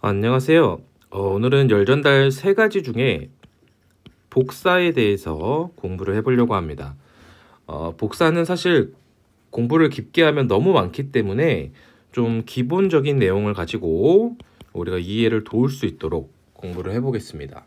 안녕하세요. 오늘은 열 전달 세 가지 중에 복사에 대해서 공부를 해보려고 합니다. 복사는 사실 공부를 깊게 하면 너무 많기 때문에 좀 기본적인 내용을 가지고 우리가 이해를 도울 수 있도록 공부를 해보겠습니다.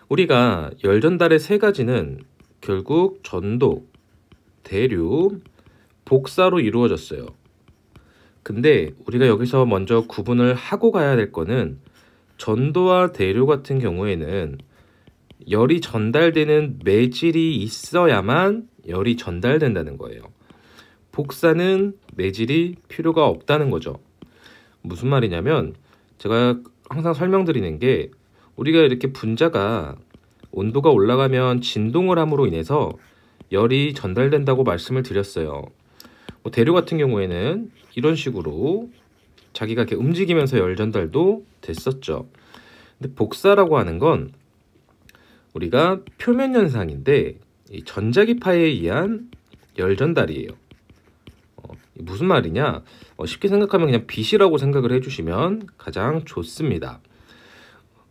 우리가 열 전달의 세 가지는 결국 전도, 대류, 복사로 이루어졌어요. 근데 우리가 여기서 먼저 구분을 하고 가야 될 거는 전도와 대류 같은 경우에는 열이 전달되는 매질이 있어야만 열이 전달된다는 거예요. 복사는 매질이 필요가 없다는 거죠. 무슨 말이냐면 제가 항상 설명드리는 게 우리가 이렇게 분자가 온도가 올라가면 진동을 함으로 인해서 열이 전달된다고 말씀을 드렸어요. 대류 같은 경우에는 이런 식으로 자기가 이렇게 움직이면서 열 전달도 됐었죠. 근데 복사라고 하는 건 우리가 표면 현상인데 이 전자기파에 의한 열 전달이에요. 무슨 말이냐? 쉽게 생각하면 그냥 빛이라고 생각을 해주시면 가장 좋습니다.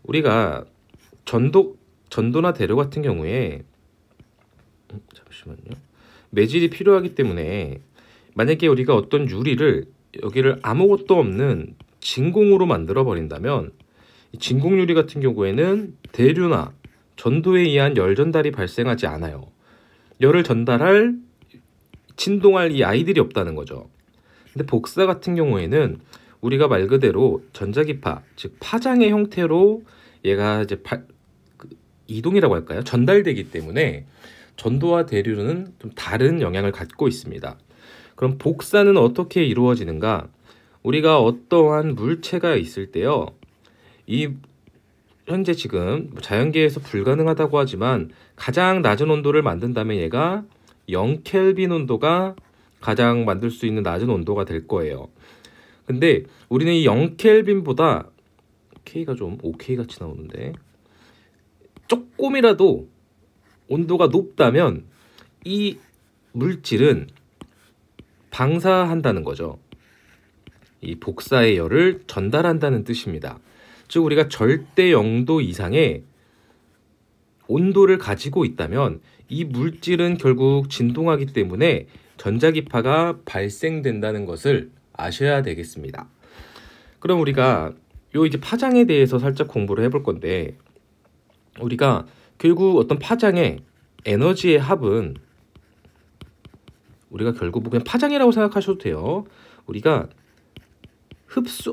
우리가 전도나 대류 같은 경우에 잠시만요. 매질이 필요하기 때문에 만약에 우리가 어떤 유리를 여기를 아무것도 없는 진공으로 만들어 버린다면 진공 유리 같은 경우에는 대류나 전도에 의한 열 전달이 발생하지 않아요. 열을 전달할 진동할 이 아이들이 없다는 거죠. 근데 복사 같은 경우에는 우리가 말 그대로 전자기파, 즉 파장의 형태로 얘가 이제 이동이라고 할까요? 전달되기 때문에 전도와 대류는 좀 다른 영향을 갖고 있습니다. 그럼 복사는 어떻게 이루어지는가? 우리가 어떠한 물체가 있을 때요. 현재 지금 자연계에서 불가능하다고 하지만 가장 낮은 온도를 만든다면 얘가 0켈빈 온도가 가장 만들 수 있는 낮은 온도가 될 거예요. 근데 우리는 이 0켈빈보다 K가 좀 5K 같이 나오는데 조금이라도 온도가 높다면 이 물질은 방사한다는 거죠. 이 복사의 열을 전달한다는 뜻입니다. 즉 우리가 절대 0도 이상의 온도를 가지고 있다면 이 물질은 결국 진동하기 때문에 전자기파가 발생된다는 것을 아셔야 되겠습니다. 그럼 우리가 이제 파장에 대해서 살짝 공부를 해볼 건데 우리가 결국 어떤 파장의 에너지의 합은 우리가 결국 그냥 파장이라고 생각하셔도 돼요. 우리가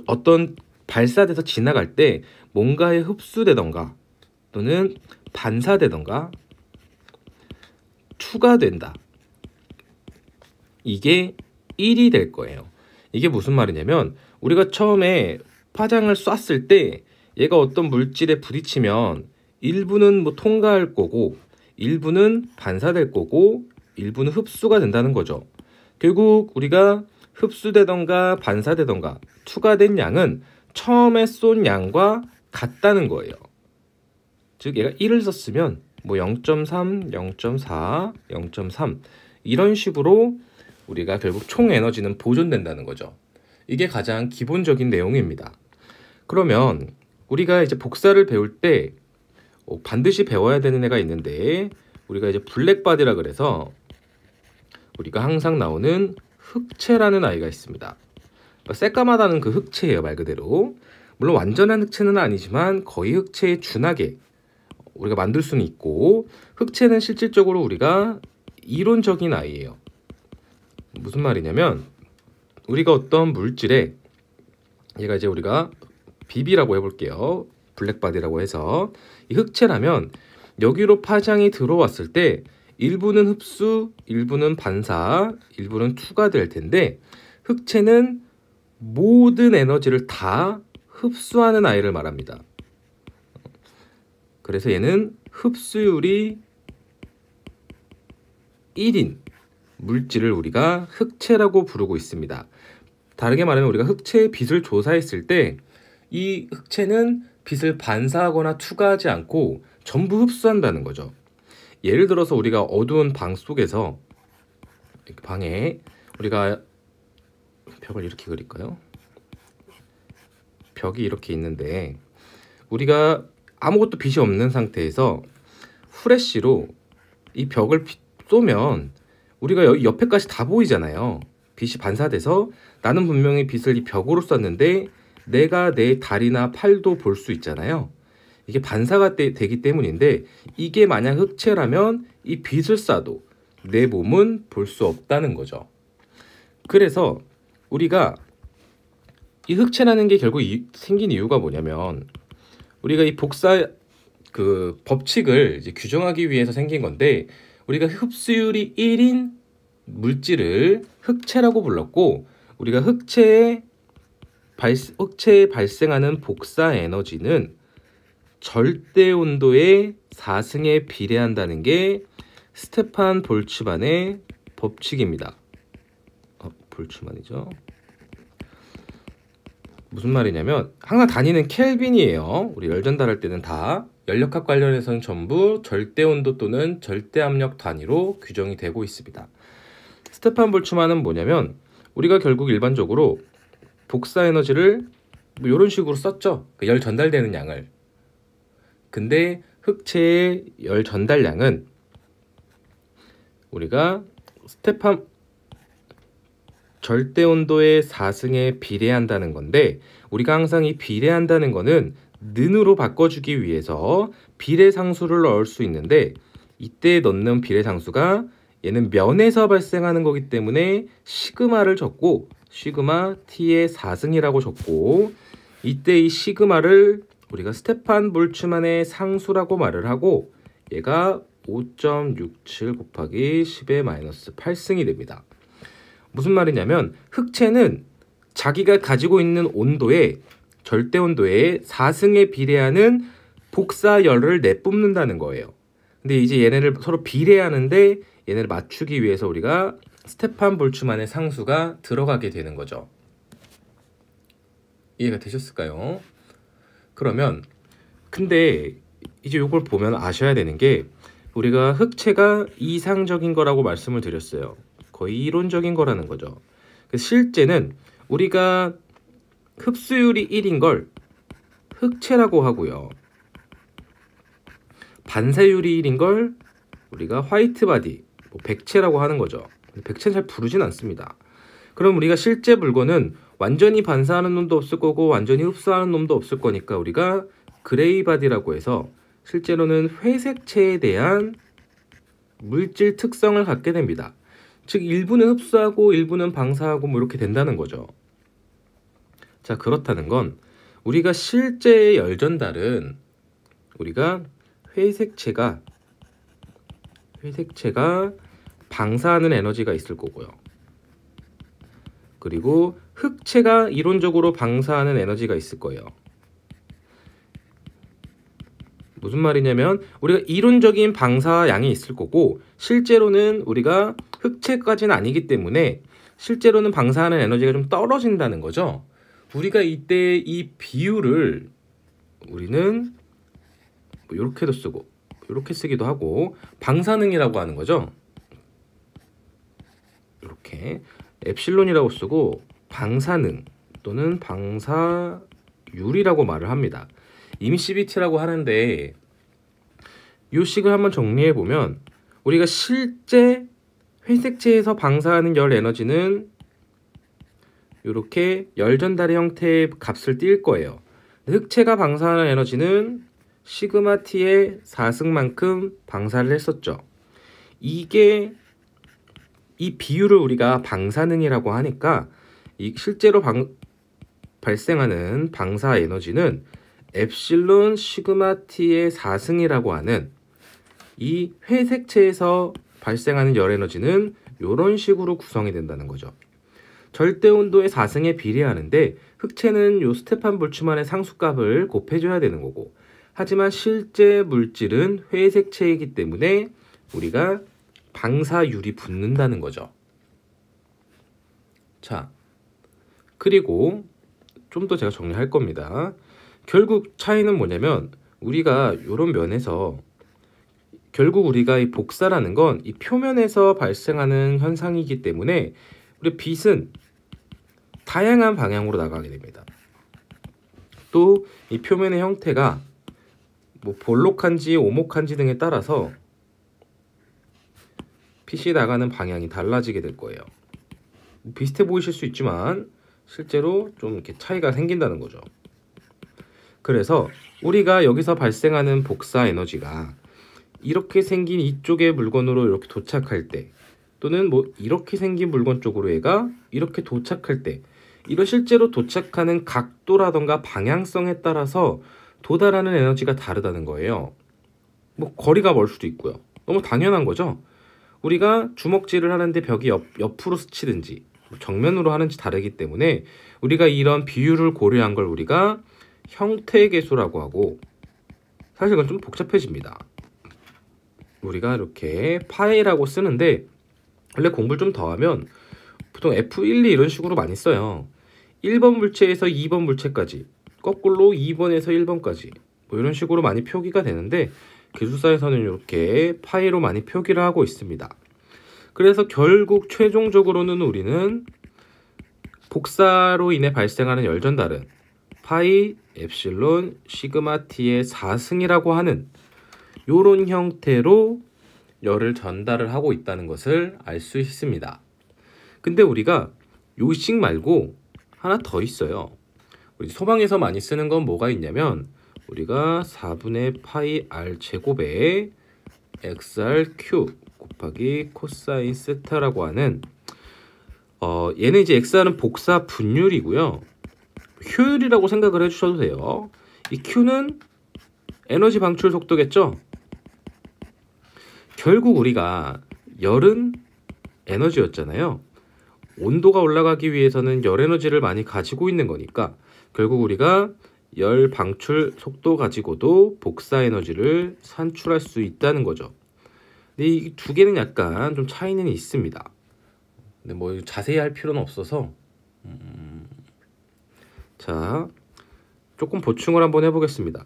어떤 발사돼서 지나갈 때 뭔가에 흡수되던가 또는 반사되던가 추가된다. 이게 1이 될 거예요. 이게 무슨 말이냐면 우리가 처음에 파장을 쐈을 때 얘가 어떤 물질에 부딪히면 일부는 통과할 거고 일부는 반사될 거고 일부는 흡수가 된다는 거죠. 결국 우리가 흡수되던가 반사되던가 추가된 양은 처음에 쏜 양과 같다는 거예요. 즉 얘가 1을 썼으면 0.3, 0.4, 0.3 이런 식으로 우리가 결국 총 에너지는 보존된다는 거죠. 이게 가장 기본적인 내용입니다. 그러면 우리가 이제 복사를 배울 때 반드시 배워야 되는 애가 있는데 우리가 이제 블랙바디라 그래서 우리가 항상 나오는 흑체라는 아이가 있습니다. 새까마다는 그 흑체예요, 말 그대로. 물론 완전한 흑체는 아니지만 거의 흑체에 준하게 우리가 만들 수는 있고 흑체는 실질적으로 우리가 이론적인 아이예요. 무슨 말이냐면 우리가 어떤 물질에 얘가 이제 우리가 BB라고 해볼게요. 블랙바디라고 해서 이 흑체라면 여기로 파장이 들어왔을 때 일부는 흡수, 일부는 반사, 일부는 투과될 텐데 흑체는 모든 에너지를 다 흡수하는 아이를 말합니다. 그래서 얘는 흡수율이 1인 물질을 우리가 흑체라고 부르고 있습니다. 다르게 말하면 우리가 흑체의 빛을 조사했을 때 이 흑체는 빛을 반사하거나 투과하지 않고 전부 흡수한다는 거죠. 예를 들어서 우리가 어두운 방 속에서 방에 우리가 벽을 이렇게 그릴까요? 벽이 이렇게 있는데 우리가 아무것도 빛이 없는 상태에서 후레쉬로 이 벽을 쏘면 우리가 여기 옆에까지 다 보이잖아요. 빛이 반사돼서 나는 분명히 빛을 이 벽으로 쐈는데 내가 내 다리나 팔도 볼 수 있잖아요. 이게 반사가 되기 때문인데 이게 만약 흑채라면 이 빛을 쏴도 내 몸은 볼 수 없다는 거죠. 그래서 우리가 이 흑채라는 게 결국 생긴 이유가 뭐냐면 우리가 이 복사 그 법칙을 이제 규정하기 위해서 생긴 건데 우리가 흡수율이 1인 물질을 흑채라고 불렀고 우리가 흑채에 발생하는 복사 에너지는 절대 온도의 4승에 비례한다는 게 스테판 볼츠만의 법칙입니다. 볼츠만이죠. 무슨 말이냐면 항상 단위는 켈빈이에요. 우리 열 전달할 때는 다 연력학 관련해서는 전부 절대 온도 또는 절대 압력 단위로 규정이 되고 있습니다. 스테판 볼츠만은 뭐냐면 우리가 결국 일반적으로 복사 에너지를 뭐 이런 식으로 썼죠. 열 전달되는 양을. 근데 흑채의 열 전달량은 우리가 스테판 절대 온도의 4승에 비례한다는 건데 우리가 항상 이 비례한다는 거는 는으로 바꿔주기 위해서 비례상수를 넣을 수 있는데 이때 넣는 비례상수가 얘는 면에서 발생하는 거기 때문에 시그마를 적고 시그마 t의 4승이라고 적고 이때 이 시그마를 우리가 스테판 볼츠만의 상수라고 말을 하고 얘가 5.67 곱하기 10의 마이너스 8승이 됩니다. 무슨 말이냐면 흑채는 자기가 가지고 있는 온도에 절대 온도의 4승에 비례하는 복사열을 내뿜는다는 거예요. 근데 이제 얘네를 서로 비례하는데 얘네를 맞추기 위해서 우리가 스테판 볼츠만의 상수가 들어가게 되는 거죠. 이해가 되셨을까요? 그러면 근데 이제 이걸 보면 아셔야 되는 게 우리가 흑채가 이상적인 거라고 말씀을 드렸어요. 거의 이론적인 거라는 거죠. 실제는 우리가 흡수율이 1인 걸 흑채라고 하고요. 반사율이 1인 걸 우리가 화이트 바디, 백채라고 하는 거죠. 백채는 잘 부르진 않습니다. 그럼 우리가 실제 물건은 완전히 반사하는 놈도 없을 거고 완전히 흡수하는 놈도 없을 거니까 우리가 그레이 바디라고 해서 실제로는 회색체에 대한 물질 특성을 갖게 됩니다. 즉 일부는 흡수하고 일부는 방사하고 뭐 이렇게 된다는 거죠. 자, 그렇다는 건 우리가 실제의 열 전달은 우리가 회색체가 방사하는 에너지가 있을 거고요. 그리고 흑채가 이론적으로 방사하는 에너지가 있을 거예요. 무슨 말이냐면 우리가 이론적인 방사 양이 있을 거고 실제로는 우리가 흑채까지는 아니기 때문에 실제로는 방사하는 에너지가 좀 떨어진다는 거죠. 우리가 이때 이 비율을 우리는 뭐 이렇게도 쓰고 이렇게 쓰기도 하고 방사능이라고 하는 거죠. 이렇게 엡실론이라고 쓰고 방사능 또는 방사율이라고 말을 합니다. 이미시비티라고 하는데 이 식을 한번 정리해 보면 우리가 실제 회색체에서 방사하는 열 에너지는 이렇게 열 전달의 형태의 값을 띌 거예요. 흑채가 방사하는 에너지는 시그마 t의 4승만큼 방사를 했었죠. 이게 이 비율을 우리가 방사능이라고 하니까 이 실제로 발생하는 방사 에너지는 엡실론 시그마 t의 4승이라고 하는 이 회색체에서 발생하는 열 에너지는 이런 식으로 구성이 된다는 거죠. 절대 온도의 4승에 비례하는데 흑채는 요 스테판 볼츠만의 상수값을 곱해줘야 되는 거고 하지만 실제 물질은 회색체이기 때문에 우리가 방사율이 붙는다는 거죠. 자, 그리고 좀 더 제가 정리할 겁니다. 결국 차이는 뭐냐면 우리가 이런 면에서 결국 우리가 이 복사라는 건 이 표면에서 발생하는 현상이기 때문에 우리 빛은 다양한 방향으로 나가게 됩니다. 또 이 표면의 형태가 뭐 볼록한지 오목한지 등에 따라서 빛이 나가는 방향이 달라지게 될 거예요. 비슷해 보이실 수 있지만 실제로 좀 이렇게 차이가 생긴다는 거죠. 그래서 우리가 여기서 발생하는 복사 에너지가 이렇게 생긴 이쪽의 물건으로 이렇게 도착할 때, 또는 뭐 이렇게 생긴 물건 쪽으로 얘가 이렇게 도착할 때, 이런 실제로 도착하는 각도라던가 방향성에 따라서 도달하는 에너지가 다르다는 거예요. 뭐 거리가 멀 수도 있고요. 너무 당연한 거죠. 우리가 주먹질을 하는데 벽이 옆으로 스치든지 정면으로 하는지 다르기 때문에 우리가 이런 비율을 고려한 걸 우리가 형태 계수라고 하고, 사실 이건 좀 복잡해집니다. 우리가 이렇게 파이라고 쓰는데 원래 공부를 좀 더 하면 보통 F1, 2 이런 식으로 많이 써요. 1번 물체에서 2번 물체까지, 거꾸로 2번에서 1번까지 뭐 이런 식으로 많이 표기가 되는데 기술사에서는 이렇게 파이로 많이 표기를 하고 있습니다. 그래서 결국 최종적으로는 우리는 복사로 인해 발생하는 열 전달은 파이 엡실론 시그마 t의 4승이라고 하는 요런 형태로 열을 전달을 하고 있다는 것을 알 수 있습니다. 근데 우리가 요식 말고 하나 더 있어요. 우리 소방에서 많이 쓰는 건 뭐가 있냐면 우리가 4분의 파이 r 제곱에 xr 큐 곱하기 코사인 세타라고 하는 얘는 이제 xr은 복사 분율이고요. 효율이라고 생각을 해주셔도 돼요. 이 q는 에너지 방출 속도겠죠. 결국 우리가 열은 에너지였잖아요. 온도가 올라가기 위해서는 열 에너지를 많이 가지고 있는 거니까 결국 우리가 열 방출 속도 가지고도 복사 에너지를 산출할 수 있다는 거죠. 근데 이 두 개는 약간 좀 차이는 있습니다. 근데 뭐 자세히 할 필요는 없어서 자, 조금 보충을 한번 해보겠습니다.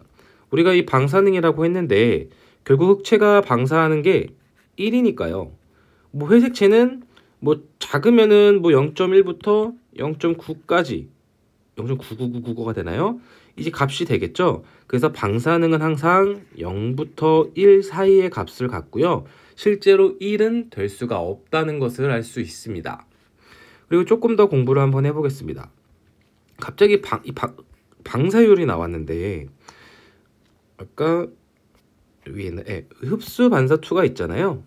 우리가 이 방사능이라고 했는데 결국 흑체가 방사하는 게 1이니까요. 뭐 회색체는 뭐 작으면은 뭐 0.1부터 0.9까지 0.99999가 되나요? 이제 값이 되겠죠. 그래서 방사능은 항상 0부터 1 사이의 값을 갖고요. 실제로 1은 될 수가 없다는 것을 알 수 있습니다. 그리고 조금 더 공부를 한번 해보겠습니다. 갑자기 방사율이 나왔는데 아까 위에는 흡수 반사투가 있잖아요.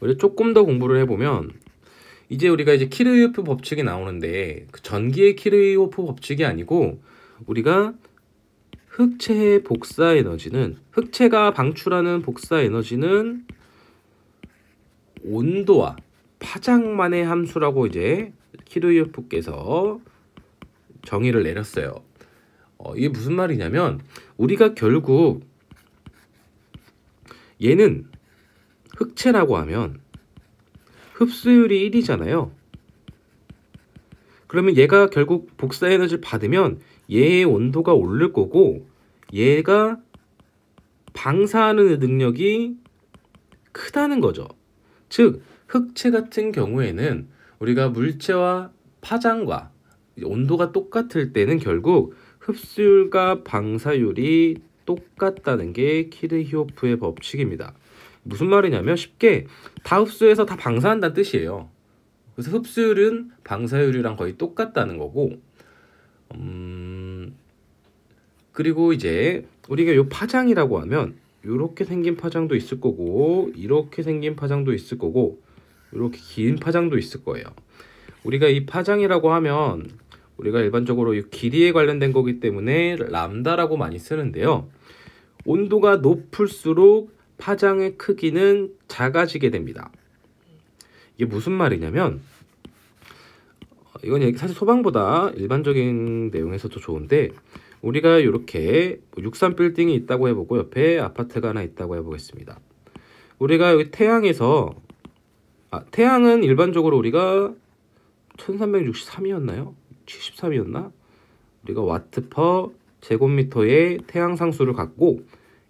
우리 조금 더 공부를 해보면 이제 우리가 이제 키르호프 법칙이 나오는데 그 전기의 키르호프 법칙이 아니고 우리가 흑체의 복사 에너지는 흑체가 방출하는 복사 에너지는 온도와 파장만의 함수라고 이제 키르호프께서 정의를 내렸어요. 이게 무슨 말이냐면 우리가 결국 얘는 흑체라고 하면 흡수율이 1이잖아요. 그러면 얘가 결국 복사 에너지를 받으면 얘의 온도가 오를 거고 얘가 방사하는 능력이 크다는 거죠. 즉 흑체 같은 경우에는 우리가 물체와 파장과 온도가 똑같을 때는 결국 흡수율과 방사율이 똑같다는 게 키르호프의 법칙입니다. 무슨 말이냐면 쉽게 다 흡수해서 다 방사한다는 뜻이에요. 그래서 흡수율은 방사율이랑 거의 똑같다는 거고 그리고 이제 우리가 요 파장이라고 하면 이렇게 생긴 파장도 있을 거고 이렇게 생긴 파장도 있을 거고 이렇게 긴 파장도 있을 거예요. 우리가 이 파장이라고 하면 우리가 일반적으로 이 길이에 관련된 거기 때문에 람다라고 많이 쓰는데요. 온도가 높을수록 파장의 크기는 작아지게 됩니다. 이게 무슨 말이냐면 이건 사실 소방보다 일반적인 내용에서도 좋은데 우리가 이렇게 63 빌딩이 있다고 해보고 옆에 아파트가 하나 있다고 해보겠습니다. 우리가 여기 태양에서 태양은 일반적으로 우리가 1363이었나요? 73이었나? 우리가 와트 퍼 제곱미터의 태양 상수를 갖고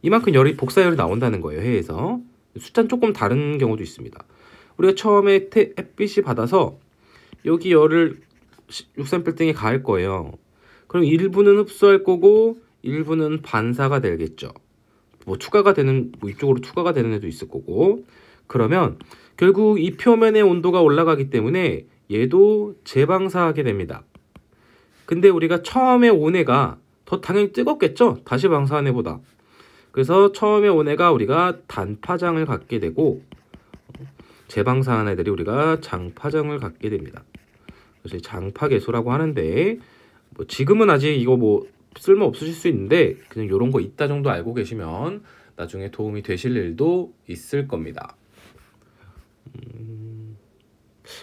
이만큼 복사열이 나온다는 거예요. 해에서 숫자는 조금 다른 경우도 있습니다. 우리가 처음에 햇빛이 받아서 여기 열을 63빌딩에 가할 거예요. 그럼 일부는 흡수할 거고 일부는 반사가 되겠죠. 뭐 추가가 되는, 뭐 이쪽으로 추가가 되는 애도 있을 거고. 그러면 결국 이 표면의 온도가 올라가기 때문에 얘도 재방사하게 됩니다. 근데 우리가 처음에 온 애가 더 당연히 뜨겁겠죠? 다시 방사한 애보다. 그래서 처음에 온 애가 우리가 단파장을 갖게 되고 재방사한 애들이 우리가 장파장을 갖게 됩니다. 그래서 장파계수라고 하는데 뭐 지금은 아직 이거 뭐 쓸모 없으실 수 있는데 그냥 이런 거 있다 정도 알고 계시면 나중에 도움이 되실 일도 있을 겁니다.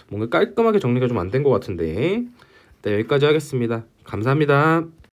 뭔가 깔끔하게 정리가 좀 안 된 것 같은데 일단 여기까지 하겠습니다. 감사합니다.